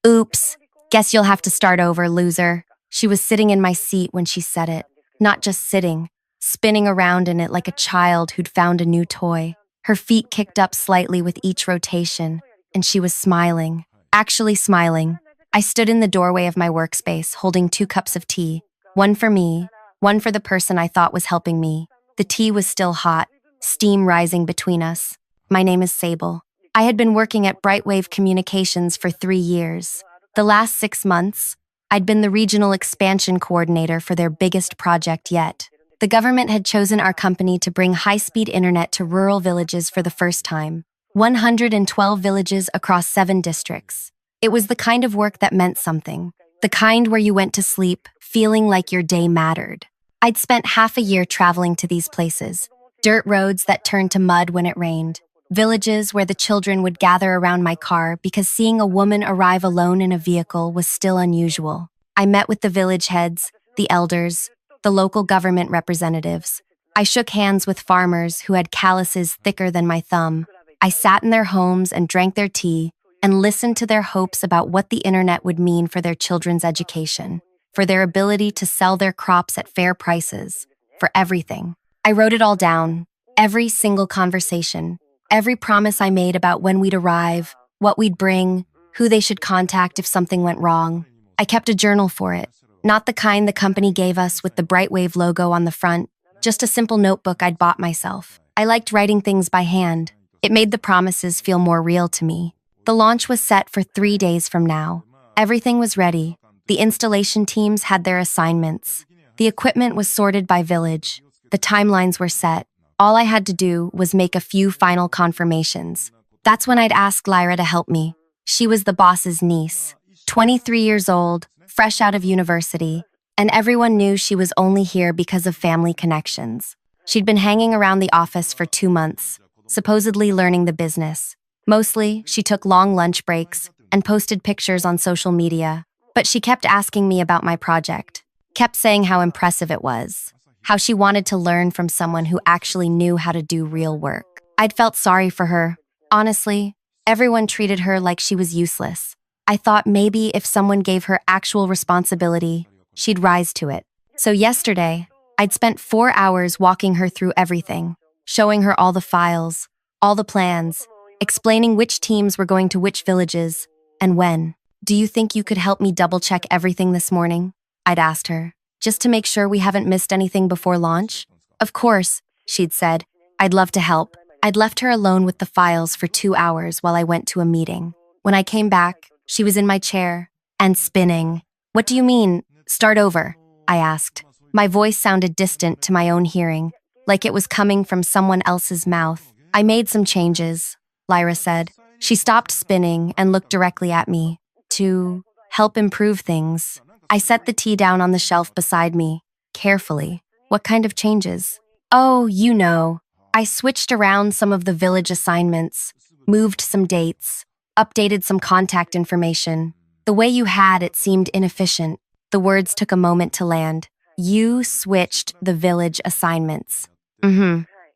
Oops, guess you'll have to start over, loser. She was sitting in my seat when she said it. Not just sitting, spinning around in it like a child who'd found a new toy. Her feet kicked up slightly with each rotation, and she was smiling. Actually smiling. I stood in the doorway of my workspace, holding 2 cups of tea. One for me, one for the person I thought was helping me. The tea was still hot, steam rising between us. My name is Sable. I had been working at Brightwave Communications for 3 years. The last 6 months, I'd been the regional expansion coordinator for their biggest project yet. The government had chosen our company to bring high-speed internet to rural villages for the first time. 112 villages across 7 districts. It was the kind of work that meant something. The kind where you went to sleep feeling like your day mattered. I'd spent half a year traveling to these places. Dirt roads that turned to mud when it rained. Villages where the children would gather around my car because seeing a woman arrive alone in a vehicle was still unusual. I met with the village heads, the elders, the local government representatives. I shook hands with farmers who had calluses thicker than my thumb. I sat in their homes and drank their tea and listened to their hopes about what the internet would mean for their children's education, for their ability to sell their crops at fair prices, for everything. I wrote it all down, every single conversation. Every promise I made about when we'd arrive, what we'd bring, who they should contact if something went wrong. I kept a journal for it, not the kind the company gave us with the Brightwave logo on the front, just a simple notebook I'd bought myself. I liked writing things by hand. It made the promises feel more real to me. The launch was set for 3 days from now. Everything was ready. The installation teams had their assignments. The equipment was sorted by village. The timelines were set. All I had to do was make a few final confirmations. That's when I'd ask Lyra to help me. She was the boss's niece, 23 years old, fresh out of university, and everyone knew she was only here because of family connections. She'd been hanging around the office for 2 months, supposedly learning the business. Mostly, she took long lunch breaks and posted pictures on social media, but she kept asking me about my project, kept saying how impressive it was. How she wanted to learn from someone who actually knew how to do real work. I'd felt sorry for her. Honestly, everyone treated her like she was useless. I thought maybe if someone gave her actual responsibility, she'd rise to it. So yesterday, I'd spent 4 hours walking her through everything, showing her all the files, all the plans, explaining which teams were going to which villages, and when. Do you think you could help me double-check everything this morning? I'd asked her. Just to make sure we haven't missed anything before launch? Of course, she'd said. I'd love to help. I'd left her alone with the files for 2 hours while I went to a meeting. When I came back, she was in my chair and spinning. What do you mean, start over? I asked. My voice sounded distant to my own hearing, like it was coming from someone else's mouth. I made some changes, Lyra said. She stopped spinning and looked directly at me. To help improve things. I set the tea down on the shelf beside me, carefully. What kind of changes? Oh, you know. I switched around some of the village assignments, moved some dates, updated some contact information. The way you had it seemed inefficient. The words took a moment to land. You switched the village assignments.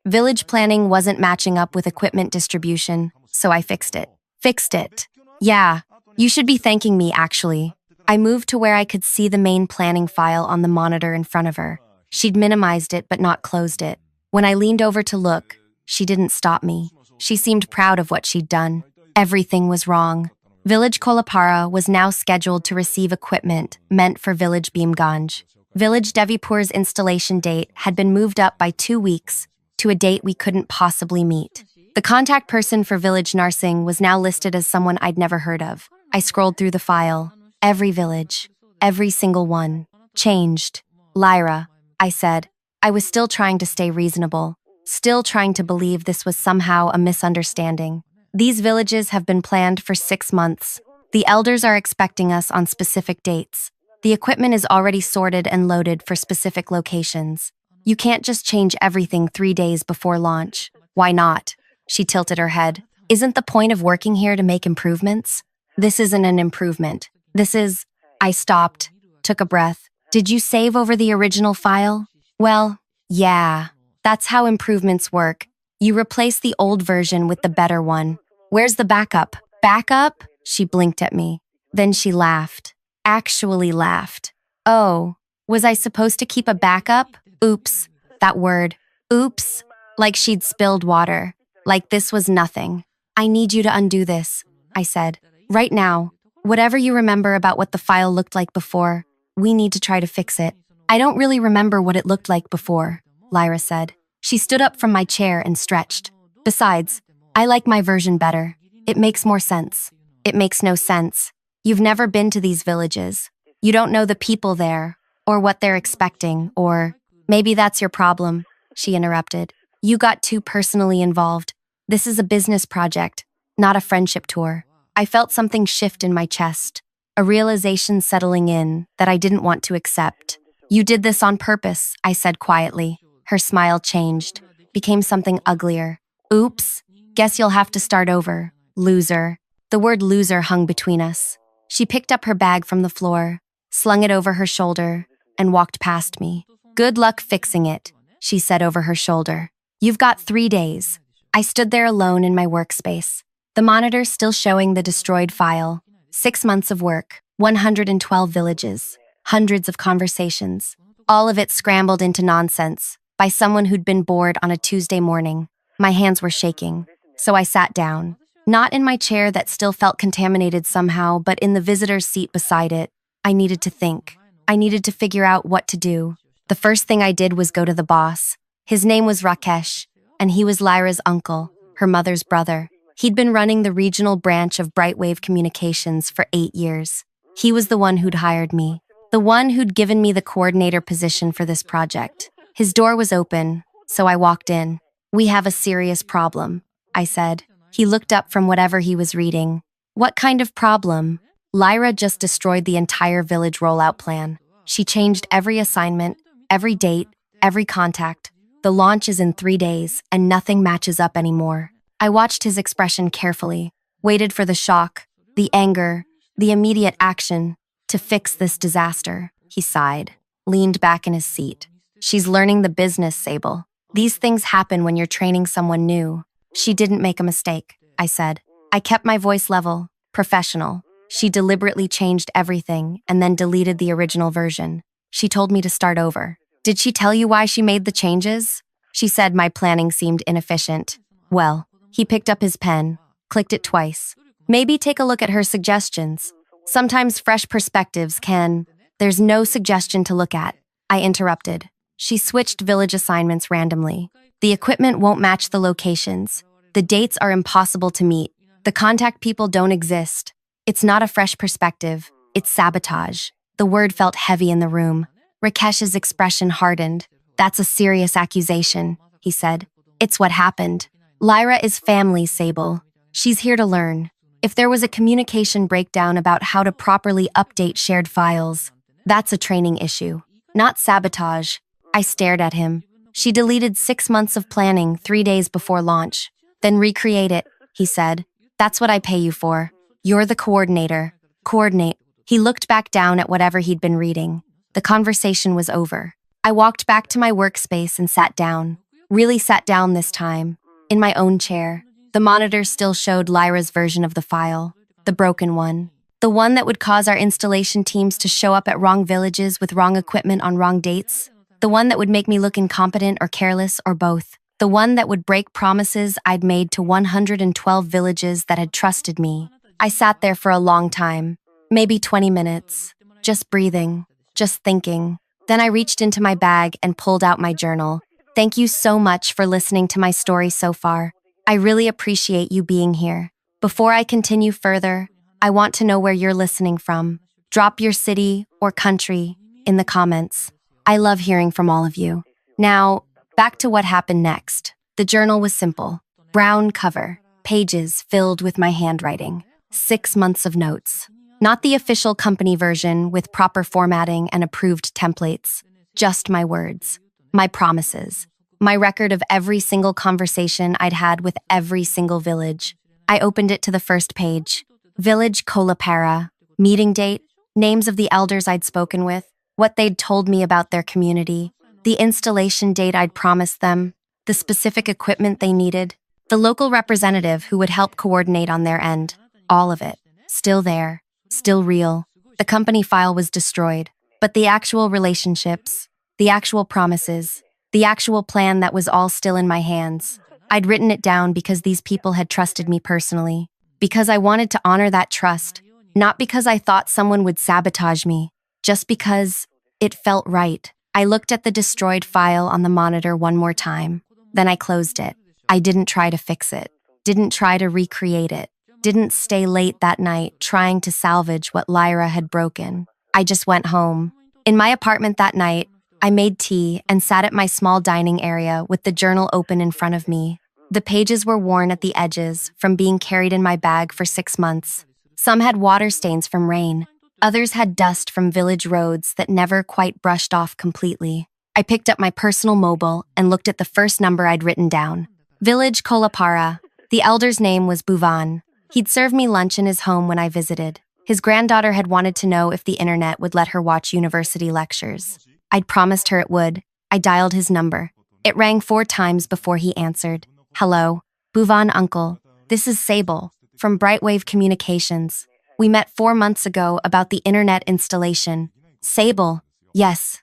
Village planning wasn't matching up with equipment distribution, so I fixed it. Fixed it. Yeah, you should be thanking me, actually. I moved to where I could see the main planning file on the monitor in front of her. She'd minimized it but not closed it. When I leaned over to look, she didn't stop me. She seemed proud of what she'd done. Everything was wrong. Village Kolapara was now scheduled to receive equipment meant for Village Bhimganj. Village Devipur's installation date had been moved up by 2 weeks to a date we couldn't possibly meet. The contact person for Village Narsing was now listed as someone I'd never heard of. I scrolled through the file. Every village, every single one, changed. Lyra, I said. I was still trying to stay reasonable, still trying to believe this was somehow a misunderstanding. These villages have been planned for 6 months. The elders are expecting us on specific dates. The equipment is already sorted and loaded for specific locations. You can't just change everything 3 days before launch. Why not? She tilted her head. Isn't the point of working here to make improvements? This isn't an improvement. This is... I stopped, took a breath. Did you save over the original file? Well, yeah. That's how improvements work. You replace the old version with the better one. Where's the backup? Backup? She blinked at me. Then she laughed. Actually laughed. Oh, was I supposed to keep a backup? Oops. That word. Oops. Like she'd spilled water. Like this was nothing. I need you to undo this, I said. Right now. Whatever you remember about what the file looked like before, we need to try to fix it. I don't really remember what it looked like before, Lyra said. She stood up from my chair and stretched. Besides, I like my version better. It makes more sense. It makes no sense. You've never been to these villages. You don't know the people there, or what they're expecting, or maybe that's your problem, she interrupted. You got too personally involved. This is a business project, not a friendship tour. I felt something shift in my chest, a realization settling in that I didn't want to accept. You did this on purpose, I said quietly. Her smile changed, became something uglier. Oops, guess you'll have to start over, loser. The word loser hung between us. She picked up her bag from the floor, slung it over her shoulder, and walked past me. Good luck fixing it, she said over her shoulder. You've got 3 days. I stood there alone in my workspace, the monitor still showing the destroyed file. 6 months of work, 112 villages, hundreds of conversations, all of it scrambled into nonsense by someone who'd been bored on a Tuesday morning. My hands were shaking, so I sat down, not in my chair that still felt contaminated somehow, but in the visitor's seat beside it. I needed to think. I needed to figure out what to do. The first thing I did was go to the boss. His name was Rakesh, and he was Lyra's uncle, her mother's brother. He'd been running the regional branch of Brightwave Communications for 8 years. He was the one who'd hired me, the one who'd given me the coordinator position for this project. His door was open, so I walked in. We have a serious problem, I said. He looked up from whatever he was reading. What kind of problem? Lyra just destroyed the entire village rollout plan. She changed every assignment, every date, every contact. The launch is in 3 days, and nothing matches up anymore. I watched his expression carefully, waited for the shock, the anger, the immediate action to fix this disaster. He sighed, leaned back in his seat. She's learning the business, Sable. These things happen when you're training someone new. She didn't make a mistake, I said. I kept my voice level, professional. She deliberately changed everything and then deleted the original version. She told me to start over. Did she tell you why she made the changes? She said my planning seemed inefficient. Well, he picked up his pen, clicked it twice. Maybe take a look at her suggestions. Sometimes fresh perspectives can. There's no suggestion to look at, I interrupted. She switched village assignments randomly. The equipment won't match the locations. The dates are impossible to meet. The contact people don't exist. It's not a fresh perspective. It's sabotage. The word felt heavy in the room. Rakesh's expression hardened. That's a serious accusation, he said. It's what happened. Lyra is family, Sable. She's here to learn. If there was a communication breakdown about how to properly update shared files, that's a training issue, not sabotage. I stared at him. She deleted 6 months of planning 3 days before launch. Then recreate it, he said. That's what I pay you for. You're the coordinator. Coordinate. He looked back down at whatever he'd been reading. The conversation was over. I walked back to my workspace and sat down. Really sat down this time. In my own chair. The monitor still showed Lyra's version of the file. The broken one. The one that would cause our installation teams to show up at wrong villages with wrong equipment on wrong dates. The one that would make me look incompetent or careless or both. The one that would break promises I'd made to 112 villages that had trusted me. I sat there for a long time. Maybe 20 minutes. Just breathing. Just thinking. Then I reached into my bag and pulled out my journal. Thank you so much for listening to my story so far. I really appreciate you being here. Before I continue further, I want to know where you're listening from. Drop your city or country in the comments. I love hearing from all of you. Now, back to what happened next. The journal was simple. Brown cover, pages filled with my handwriting. 6 months of notes. Not the official company version with proper formatting and approved templates. Just my words. My promises. My record of every single conversation I'd had with every single village. I opened it to the first page. Village Kolapara. Meeting date. Names of the elders I'd spoken with. What they'd told me about their community. The installation date I'd promised them. The specific equipment they needed. The local representative who would help coordinate on their end. All of it. still there, still real. The company file was destroyed, but the actual relationships, the actual promises, the actual plan that was all still in my hands. I'd written it down because these people had trusted me personally, because I wanted to honor that trust, not because I thought someone would sabotage me, just because it felt right. I looked at the destroyed file on the monitor one more time, then I closed it. I didn't try to fix it, didn't try to recreate it, didn't stay late that night trying to salvage what Lyra had broken. I just went home. In my apartment that night, I made tea and sat at my small dining area with the journal open in front of me. The pages were worn at the edges from being carried in my bag for 6 months. Some had water stains from rain. Others had dust from village roads that never quite brushed off completely. I picked up my personal mobile and looked at the first number I'd written down. Village Kolapara. The elder's name was Bhuvan. He'd served me lunch in his home when I visited. His granddaughter had wanted to know if the internet would let her watch university lectures. I'd promised her it would. I dialed his number. It rang 4 times before he answered. Hello, Bhuvan uncle. This is Sable, from Brightwave Communications. We met 4 months ago about the internet installation. Sable. Yes.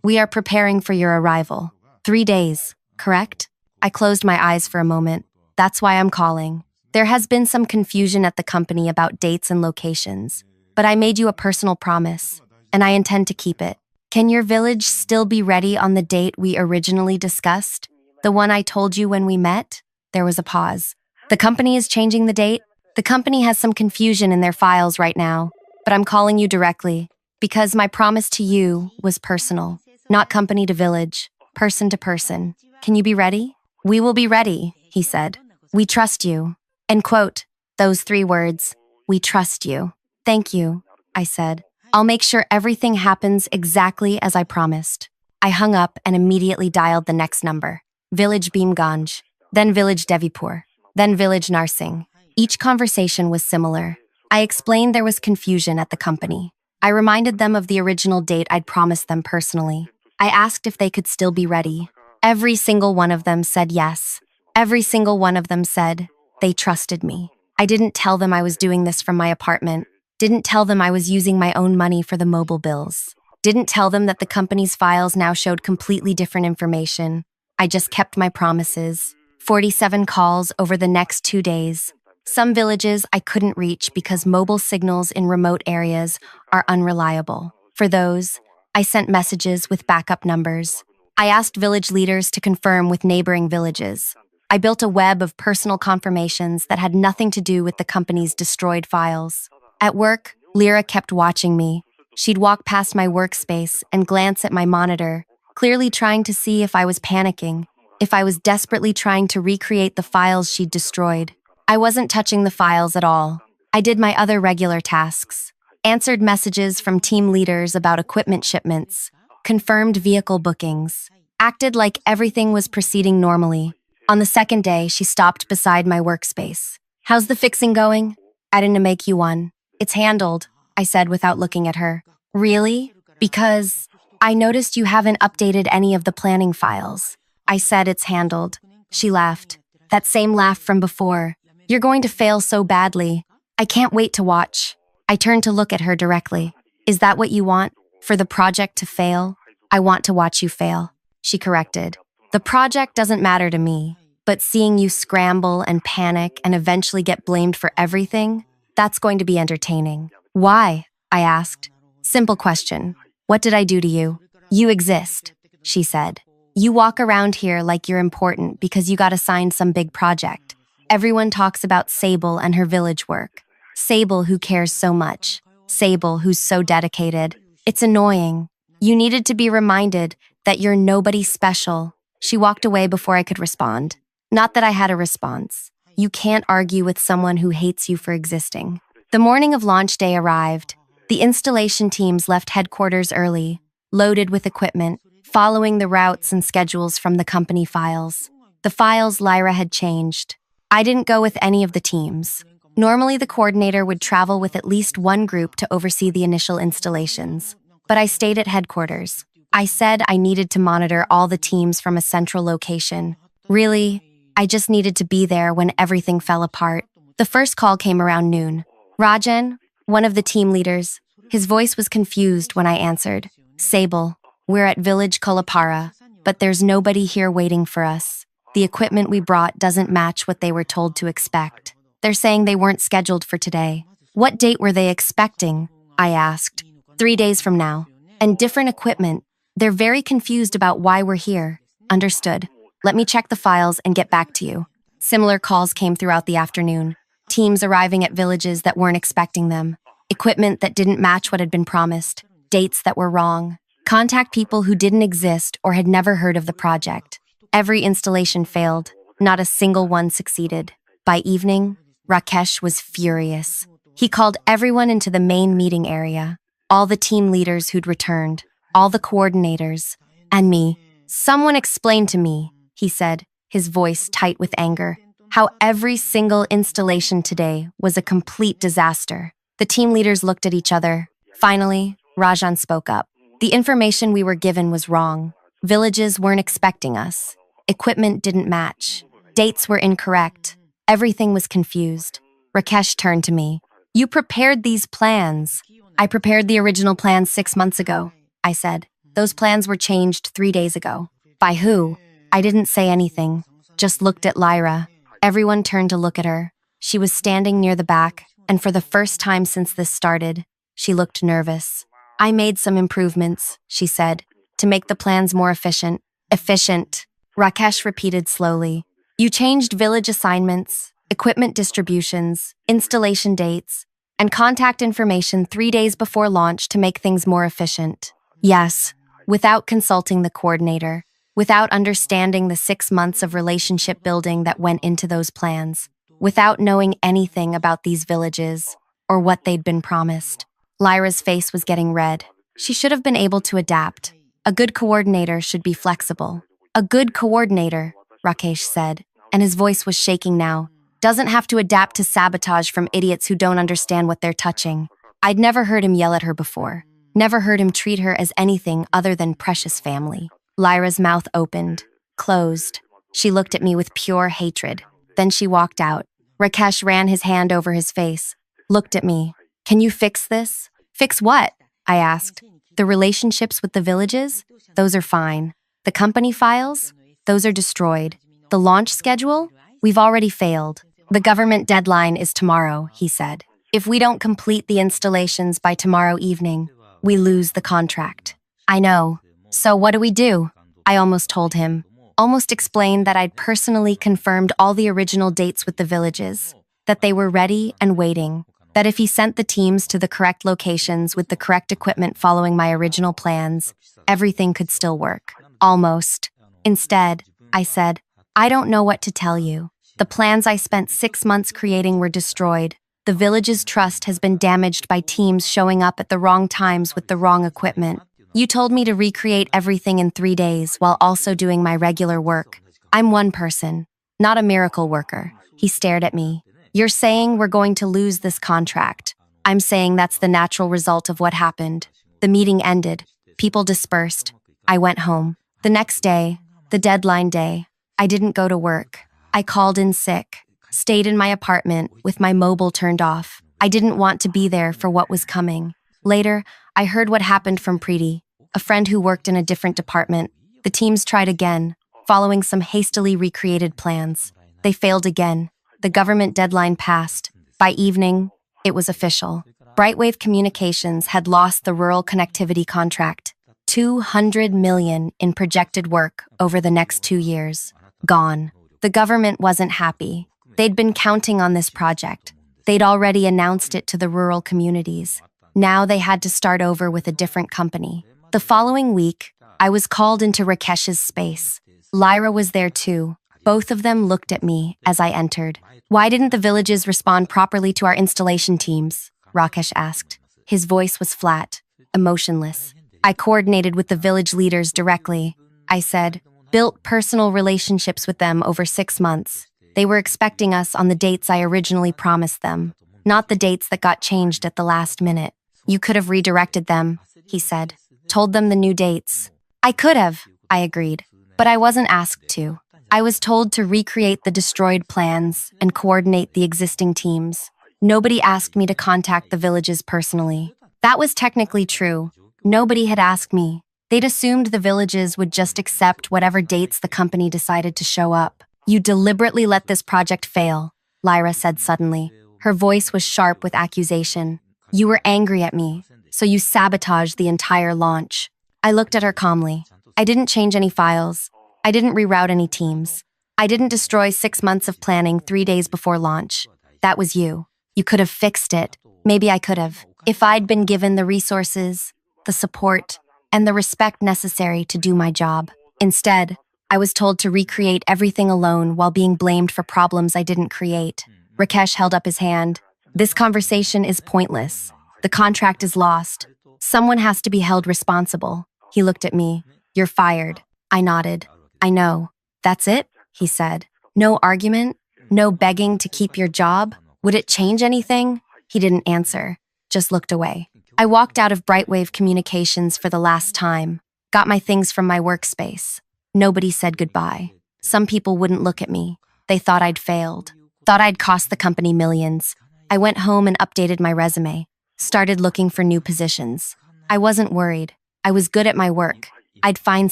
We are preparing for your arrival. 3 days, correct? I closed my eyes for a moment. That's why I'm calling. There has been some confusion at the company about dates and locations, but I made you a personal promise, and I intend to keep it. Can your village still be ready on the date we originally discussed? The one I told you when we met? There was a pause. The company is changing the date? The company has some confusion in their files right now, but I'm calling you directly because my promise to you was personal, not company to village, person to person. Can you be ready? We will be ready, he said. We trust you. End quote. Those 3 words. We trust you. Thank you, I said. I'll make sure everything happens exactly as I promised. I hung up and immediately dialed the next number. Village Bhimganj, then Village Devipur, then Village Narsing. Each conversation was similar. I explained there was confusion at the company. I reminded them of the original date I'd promised them personally. I asked if they could still be ready. Every single one of them said yes. Every single one of them said they trusted me. I didn't tell them I was doing this from my apartment. Didn't tell them I was using my own money for the mobile bills. Didn't tell them that the company's files now showed completely different information. I just kept my promises. 47 calls over the next 2 days. Some villages I couldn't reach because mobile signals in remote areas are unreliable. For those, I sent messages with backup numbers. I asked village leaders to confirm with neighboring villages. I built a web of personal confirmations that had nothing to do with the company's destroyed files. At work, Lyra kept watching me. She'd walk past my workspace and glance at my monitor, clearly trying to see if I was panicking, if I was desperately trying to recreate the files she'd destroyed. I wasn't touching the files at all. I did my other regular tasks, answered messages from team leaders about equipment shipments, confirmed vehicle bookings, acted like everything was proceeding normally. On the second day, she stopped beside my workspace. How's the fixing going? I didn't make you one. It's handled, I said without looking at her. Really? Because I noticed you haven't updated any of the planning files. I said it's handled. She laughed. That same laugh from before. You're going to fail so badly. I can't wait to watch. I turned to look at her directly. Is that what you want? For the project to fail? I want to watch you fail, she corrected. The project doesn't matter to me, but seeing you scramble and panic and eventually get blamed for everything, that's going to be entertaining. Why? I asked. Simple question. What did I do to you? You exist, she said. You walk around here like you're important because you got assigned some big project. Everyone talks about Sable and her village work. Sable who cares so much. Sable who's so dedicated. It's annoying. You needed to be reminded that you're nobody special. She walked away before I could respond. Not that I had a response. You can't argue with someone who hates you for existing. The morning of launch day arrived. The installation teams left headquarters early, loaded with equipment, following the routes and schedules from the company files. The files Lyra had changed. I didn't go with any of the teams. Normally, the coordinator would travel with at least one group to oversee the initial installations, but I stayed at headquarters. I said I needed to monitor all the teams from a central location. Really, I just needed to be there when everything fell apart. The first call came around noon. Rajan, one of the team leaders. His voice was confused when I answered. Sable, we're at Village Kolapara, but there's nobody here waiting for us. The equipment we brought doesn't match what they were told to expect. They're saying they weren't scheduled for today. What date were they expecting? I asked. 3 days from now. And different equipment. They're very confused about why we're here. Understood. Let me check the files and get back to you. Similar calls came throughout the afternoon. Teams arriving at villages that weren't expecting them. Equipment that didn't match what had been promised. Dates that were wrong. Contact people who didn't exist or had never heard of the project. Every installation failed. Not a single one succeeded. By evening, Rakesh was furious. He called everyone into the main meeting area. All the team leaders who'd returned. All the coordinators. And me. Someone explain to me, he said, his voice tight with anger, how every single installation today was a complete disaster. The team leaders looked at each other. Finally, Rajan spoke up. The information we were given was wrong. Villages weren't expecting us. Equipment didn't match. Dates were incorrect. Everything was confused. Rakesh turned to me. You prepared these plans. I prepared the original plans 6 months ago, I said. Those plans were changed 3 days ago. By who? I didn't say anything, just looked at Lyra. Everyone turned to look at her. She was standing near the back, and for the first time since this started, she looked nervous. I made some improvements, she said, to make the plans more efficient. Efficient, Rakesh repeated slowly. You changed village assignments, equipment distributions, installation dates, and contact information 3 days before launch to make things more efficient. Yes, without consulting the coordinator, without understanding the 6 months of relationship building that went into those plans, without knowing anything about these villages or what they'd been promised. Lyra's face was getting red. She should have been able to adapt. A good coordinator should be flexible. A good coordinator, Rakesh said, and his voice was shaking now, doesn't have to adapt to sabotage from idiots who don't understand what they're touching. I'd never heard him yell at her before. Never heard him treat her as anything other than precious family. Lyra's mouth opened, closed. She looked at me with pure hatred. Then she walked out. Rakesh ran his hand over his face, looked at me. Can you fix this? Fix what? I asked. The relationships with the villages? Those are fine. The company files? Those are destroyed. The launch schedule? We've already failed. The government deadline is tomorrow, he said. If we don't complete the installations by tomorrow evening, we lose the contract. I know. So what do we do? I almost told him. Almost explained that I'd personally confirmed all the original dates with the villages, that they were ready and waiting, that if he sent the teams to the correct locations with the correct equipment following my original plans, everything could still work. Almost. Instead, I said, I don't know what to tell you. The plans I spent 6 months creating were destroyed. The village's trust has been damaged by teams showing up at the wrong times with the wrong equipment. You told me to recreate everything in 3 days while also doing my regular work. I'm one person, not a miracle worker. He stared at me. You're saying we're going to lose this contract. I'm saying that's the natural result of what happened. The meeting ended. People dispersed. I went home. The next day, the deadline day, I didn't go to work. I called in sick, stayed in my apartment with my mobile turned off. I didn't want to be there for what was coming. Later, I heard what happened from Preeti, a friend who worked in a different department. The teams tried again, following some hastily recreated plans. They failed again. The government deadline passed. By evening, it was official. Brightwave Communications had lost the rural connectivity contract. 200 million in projected work over the next 2 years. Gone. The government wasn't happy. They'd been counting on this project. They'd already announced it to the rural communities. Now they had to start over with a different company. The following week, I was called into Rakesh's space. Lyra was there too. Both of them looked at me as I entered. Why didn't the villages respond properly to our installation teams? Rakesh asked. His voice was flat, emotionless. I coordinated with the village leaders directly. I said, built personal relationships with them over 6 months. They were expecting us on the dates I originally promised them, not the dates that got changed at the last minute. You could have redirected them, he said. Told them the new dates. I could have, I agreed, but I wasn't asked to. I was told to recreate the destroyed plans and coordinate the existing teams. Nobody asked me to contact the villages personally. That was technically true. Nobody had asked me. They'd assumed the villages would just accept whatever dates the company decided to show up. You deliberately let this project fail, Lyra said suddenly. Her voice was sharp with accusation. You were angry at me, so you sabotaged the entire launch. I looked at her calmly. I didn't change any files. I didn't reroute any teams. I didn't destroy 6 months of planning 3 days before launch. That was you. You could have fixed it. Maybe I could have. If I'd been given the resources, the support, and the respect necessary to do my job. Instead, I was told to recreate everything alone while being blamed for problems I didn't create. Rakesh held up his hand. This conversation is pointless. The contract is lost. Someone has to be held responsible. He looked at me. You're fired. I nodded. I know. That's it? He said. No argument? No begging to keep your job? Would it change anything? He didn't answer, just looked away. I walked out of Brightwave Communications for the last time, got my things from my workspace. Nobody said goodbye. Some people wouldn't look at me. They thought I'd failed, thought I'd cost the company millions. I went home and updated my resume, started looking for new positions. I wasn't worried. I was good at my work. I'd find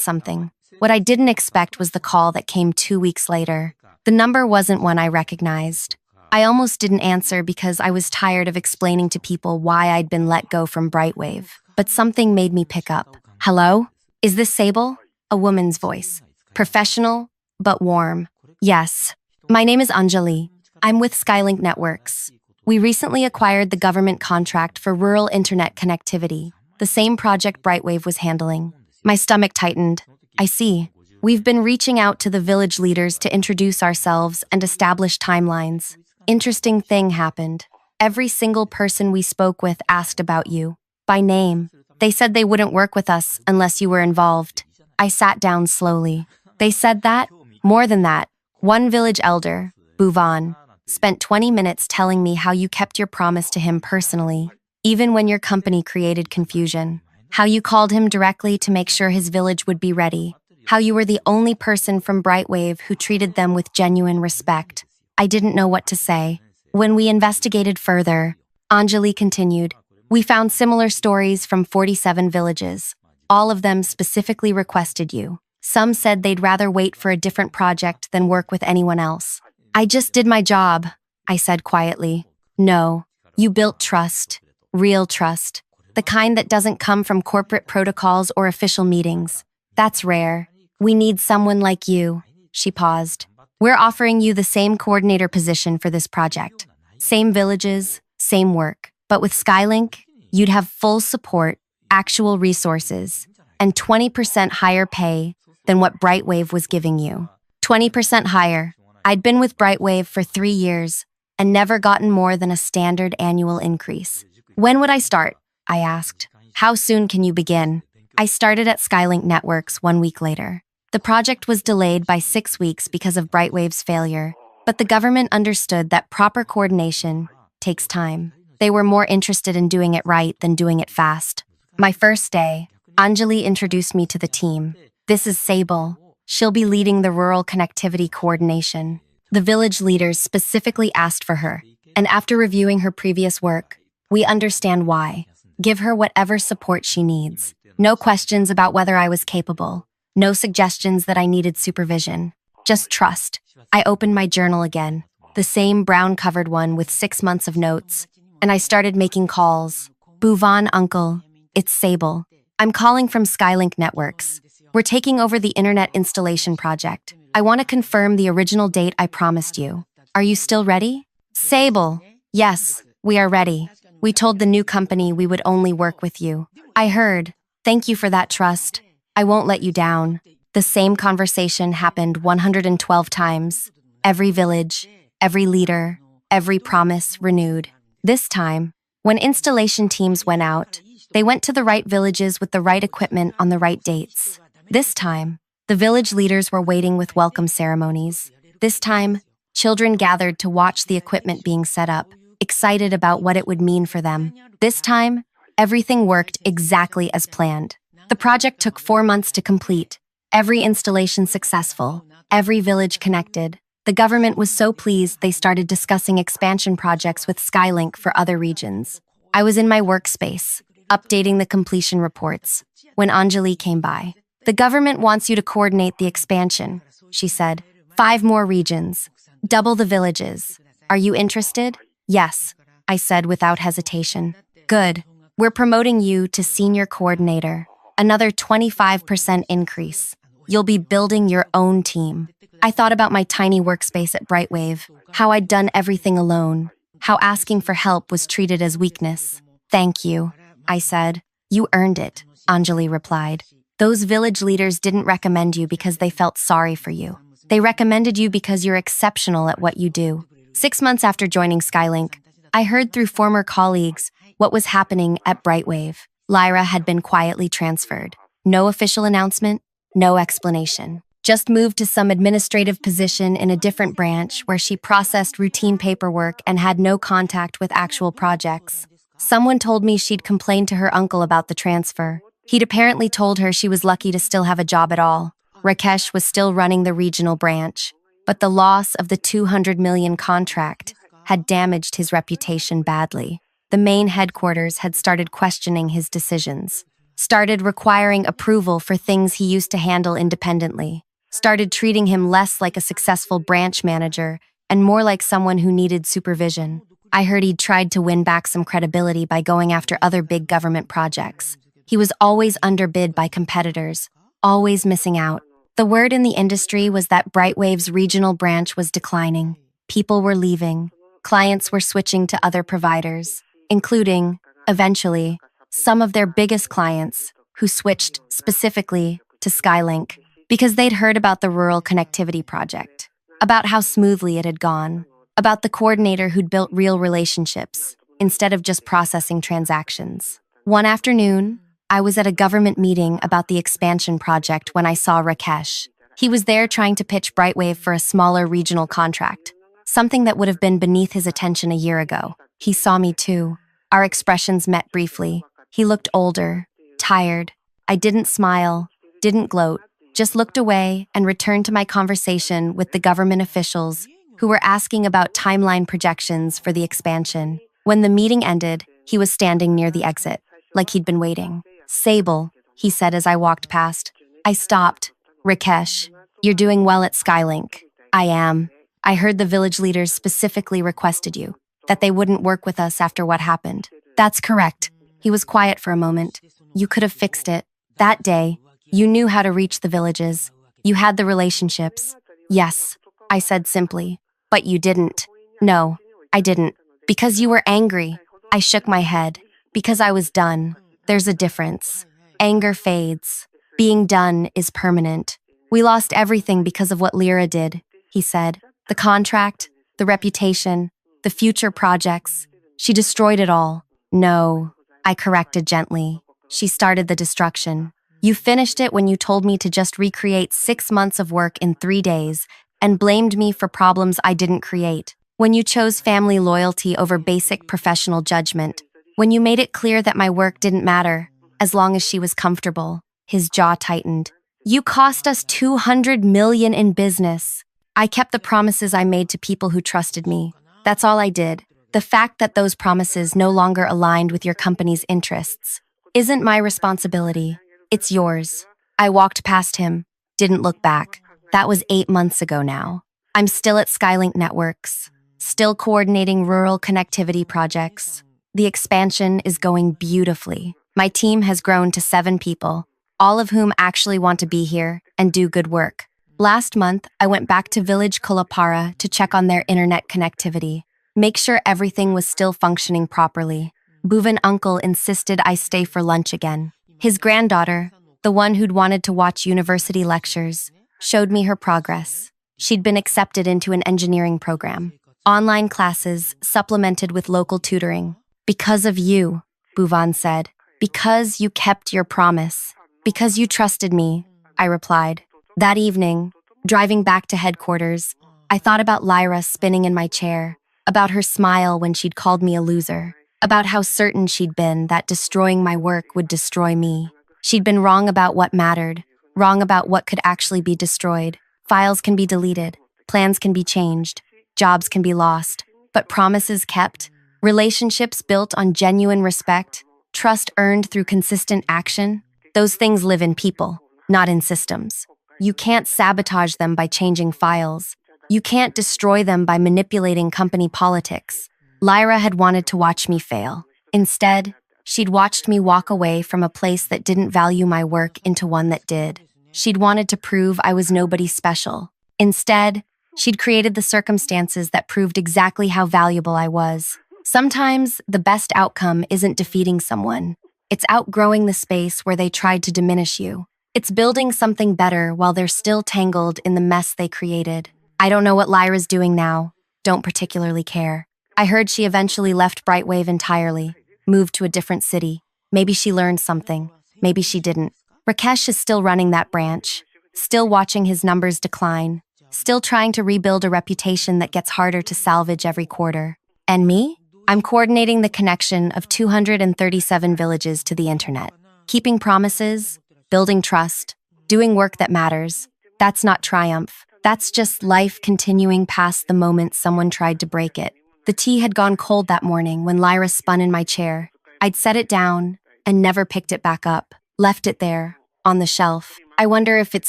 something. What I didn't expect was the call that came 2 weeks later. The number wasn't one I recognized. I almost didn't answer because I was tired of explaining to people why I'd been let go from Brightwave. But something made me pick up. Hello? Is this Sable? A woman's voice. Professional, but warm. Yes. My name is Anjali. I'm with Skylink Networks. We recently acquired the government contract for rural internet connectivity, the same project Brightwave was handling. My stomach tightened. I see. We've been reaching out to the village leaders to introduce ourselves and establish timelines. Interesting thing happened. Every single person we spoke with asked about you, by name. They said they wouldn't work with us unless you were involved. I sat down slowly. They said that? More than that. One village elder, Bhuvan, spent 20 minutes telling me how you kept your promise to him personally, even when your company created confusion. How you called him directly to make sure his village would be ready. How you were the only person from Brightwave who treated them with genuine respect. I didn't know what to say. When we investigated further, Anjali continued, we found similar stories from 47 villages. All of them specifically requested you. Some said they'd rather wait for a different project than work with anyone else. I just did my job, I said quietly. No, you built trust, real trust, the kind that doesn't come from corporate protocols or official meetings. That's rare. We need someone like you. She paused. We're offering you the same coordinator position for this project. Same villages, same work. But with Skylink, you'd have full support, actual resources, and 20% higher pay than what Brightwave was giving you. 20% higher. I'd been with Brightwave for 3 years and never gotten more than a standard annual increase. When would I start? I asked. How soon can you begin? I started at Skylink Networks 1 week later. The project was delayed by 6 weeks because of Brightwave's failure, but the government understood that proper coordination takes time. They were more interested in doing it right than doing it fast. My first day, Anjali introduced me to the team. This is Sable. She'll be leading the rural connectivity coordination. The village leaders specifically asked for her, and after reviewing her previous work, we understand why. Give her whatever support she needs. No questions about whether I was capable. No suggestions that I needed supervision. Just trust. I opened my journal again, the same brown-covered one with 6 months of notes, and I started making calls. Bhuvan, uncle. It's Sable. I'm calling from Skylink Networks. We're taking over the internet installation project. I want to confirm the original date I promised you. Are you still ready? Sable. Yes, we are ready. We told the new company we would only work with you. I heard. Thank you for that trust. I won't let you down. The same conversation happened 112 times. Every village, every leader, every promise renewed. This time, when installation teams went out, they went to the right villages with the right equipment on the right dates. This time, the village leaders were waiting with welcome ceremonies. This time, children gathered to watch the equipment being set up, excited about what it would mean for them. This time, everything worked exactly as planned. The project took 4 months to complete. Every installation successful, every village connected. The government was so pleased they started discussing expansion projects with Skylink for other regions. I was in my workspace, updating the completion reports, when Anjali came by. The government wants you to coordinate the expansion, she said. 5 more regions. Double the villages. Are you interested? Yes, I said without hesitation. Good. We're promoting you to senior coordinator. Another 25% increase. You'll be building your own team. I thought about my tiny workspace at Brightwave, how I'd done everything alone, how asking for help was treated as weakness. Thank you, I said. You earned it, Anjali replied. Those village leaders didn't recommend you because they felt sorry for you. They recommended you because you're exceptional at what you do. 6 months after joining Skylink, I heard through former colleagues what was happening at Brightwave. Lyra had been quietly transferred. No official announcement, no explanation. Just moved to some administrative position in a different branch where she processed routine paperwork and had no contact with actual projects. Someone told me she'd complained to her uncle about the transfer. He'd apparently told her she was lucky to still have a job at all. Rakesh was still running the regional branch, but the loss of the 200 million contract had damaged his reputation badly. The main headquarters had started questioning his decisions, started requiring approval for things he used to handle independently, started treating him less like a successful branch manager and more like someone who needed supervision. I heard he'd tried to win back some credibility by going after other big government projects. He was always underbid by competitors, always missing out. The word in the industry was that Brightwave's regional branch was declining. People were leaving. Clients were switching to other providers, including, eventually, some of their biggest clients who switched specifically to Skylink because they'd heard about the rural connectivity project, about how smoothly it had gone, about the coordinator who'd built real relationships instead of just processing transactions. One afternoon, I was at a government meeting about the expansion project when I saw Rakesh. He was there trying to pitch Brightwave for a smaller regional contract, something that would have been beneath his attention a year ago. He saw me too. Our expressions met briefly. He looked older, tired. I didn't smile, didn't gloat, just looked away and returned to my conversation with the government officials who were asking about timeline projections for the expansion. When the meeting ended, he was standing near the exit, like he'd been waiting. Sable, he said as I walked past. I stopped. Rakesh, you're doing well at Skylink. I am. I heard the village leaders specifically requested you, that they wouldn't work with us after what happened. That's correct. He was quiet for a moment. You could have fixed it. That day, you knew how to reach the villages. You had the relationships. Yes, I said simply. But you didn't. No, I didn't. Because you were angry. I shook my head. Because I was done. There's a difference. Anger fades. Being done is permanent. We lost everything because of what Lyra did, he said. The contract, the reputation, the future projects. She destroyed it all. No, I corrected gently. She started the destruction. You finished it when you told me to just recreate 6 months of work in 3 days and blamed me for problems I didn't create. When you chose family loyalty over basic professional judgment. When you made it clear that my work didn't matter, as long as she was comfortable. His jaw tightened. You cost us 200 million in business. I kept the promises I made to people who trusted me. That's all I did. The fact that those promises no longer aligned with your company's interests isn't my responsibility. It's yours. I walked past him, didn't look back. That was 8 months ago now. I'm still at Skylink Networks, still coordinating rural connectivity projects. The expansion is going beautifully. My team has grown to 7 people, all of whom actually want to be here and do good work. Last month, I went back to Village Kulapara to check on their internet connectivity, make sure everything was still functioning properly. Bhuvan uncle insisted I stay for lunch again. His granddaughter, the one who'd wanted to watch university lectures, showed me her progress. She'd been accepted into an engineering program. Online classes supplemented with local tutoring. Because of you, Bhuvan said. Because you kept your promise. Because you trusted me, I replied. That evening, driving back to headquarters, I thought about Lyra spinning in my chair, about her smile when she'd called me a loser, about how certain she'd been that destroying my work would destroy me. She'd been wrong about what mattered, wrong about what could actually be destroyed. Files can be deleted, Plans can be changed, jobs can be lost, but promises kept, relationships built on genuine respect, trust earned through consistent action, those things live in people, not in systems. You can't sabotage them by changing files. You can't destroy them by manipulating company politics. Lyra had wanted to watch me fail. Instead, she'd watched me walk away from a place that didn't value my work into one that did. She'd wanted to prove I was nobody special. Instead, she'd created the circumstances that proved exactly how valuable I was. Sometimes, the best outcome isn't defeating someone. It's outgrowing the space where they tried to diminish you. It's building something better while they're still tangled in the mess they created. I don't know what Lyra's doing now. Don't particularly care. I heard she eventually left Brightwave entirely, moved to a different city. Maybe she learned something. Maybe she didn't. Rakesh is still running that branch, still watching his numbers decline, still trying to rebuild a reputation that gets harder to salvage every quarter. And me? I'm coordinating the connection of 237 villages to the internet, keeping promises, building trust, doing work that matters. That's not triumph. That's just life continuing past the moment someone tried to break it. The tea had gone cold that morning when Lyra spun in my chair. I'd set it down and never picked it back up, left it there, on the shelf. I wonder if it's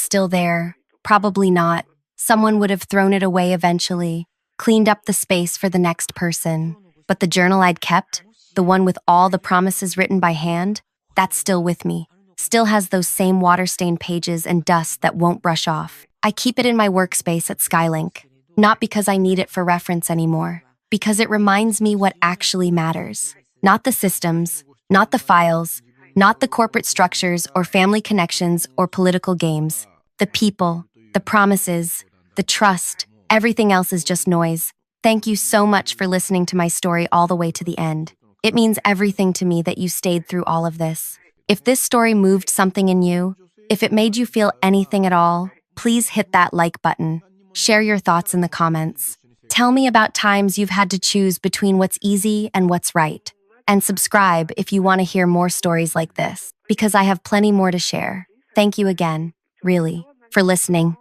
still there. Probably not. Someone would have thrown it away eventually, cleaned up the space for the next person. But the journal I'd kept, the one with all the promises written by hand, that's still with me. Still has those same water-stained pages and dust that won't brush off. I keep it in my workspace at Skylink, not because I need it for reference anymore, because it reminds me what actually matters. Not the systems, not the files, not the corporate structures or family connections or political games. The people, the promises, the trust, everything else is just noise. Thank you so much for listening to my story all the way to the end. It means everything to me that you stayed through all of this. If this story moved something in you, if it made you feel anything at all, please hit that like button. Share your thoughts in the comments. Tell me about times you've had to choose between what's easy and what's right. And subscribe if you want to hear more stories like this, because I have plenty more to share. Thank you again, really, for listening.